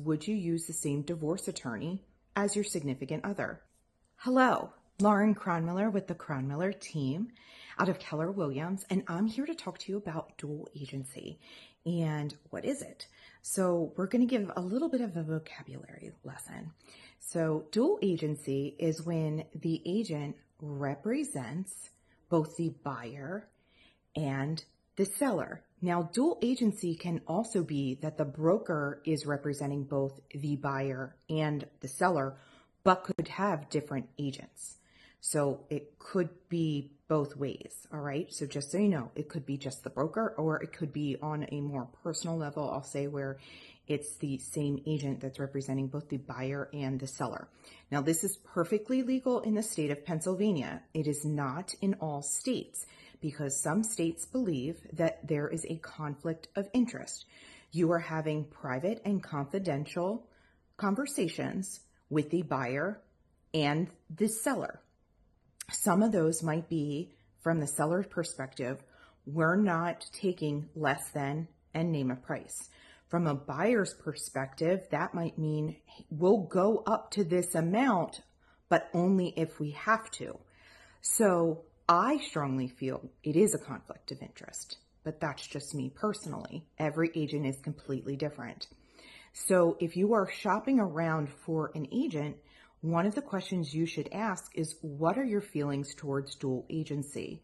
would you use the same divorce attorney as your significant other? Hello, Lauren Cronmiller with the Cronmiller Team out of Keller Williams, and I'm here to talk to you about dual agency. And what is it? So we're going to give a little bit of a vocabulary lesson. So dual agency is when the agent represents both the buyer and the seller. Now, dual agency can also be that the broker is representing both the buyer and the seller, but could have different agents. So it could be both ways, all right? So just so you know, it could be just the broker, or it could be on a more personal level, I'll say, where it's the same agent that's representing both the buyer and the seller. Now, this is perfectly legal in the state of Pennsylvania. It is not in all states, because some states believe that there is a conflict of interest. You are having private and confidential conversations with the buyer and the seller. Some of those might be from the seller's perspective, we're not taking less than and name a price. From a buyer's perspective, that might mean we'll go up to this amount, but only if we have to. So I strongly feel it is a conflict of interest, but that's just me personally. Every agent is completely different. So if you are shopping around for an agent, one of the questions you should ask is, what are your feelings towards dual agency?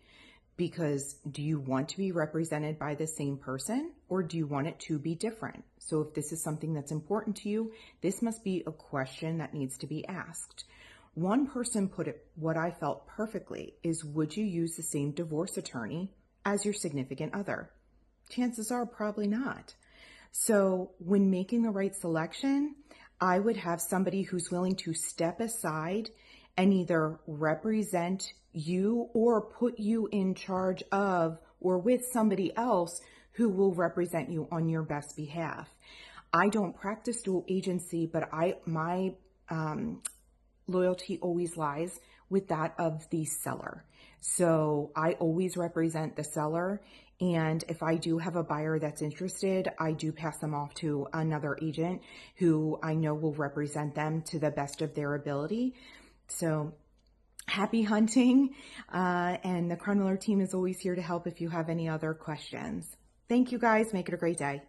Because do you want to be represented by the same person, or do you want it to be different? So if this is something that's important to you, this must be a question that needs to be asked. One person put it what I felt perfectly is, would you use the same divorce attorney as your significant other? Chances are probably not. So when making the right selection, I would have somebody who's willing to step aside and either represent you or put you in charge of or with somebody else who will represent you on your best behalf. I don't practice dual agency, but my loyalty always lies with that of the seller. So I always represent the seller. And if I do have a buyer that's interested, I do pass them off to another agent who I know will represent them to the best of their ability. So happy hunting. And the Cronmiller team is always here to help if you have any other questions. Thank you guys. Make it a great day.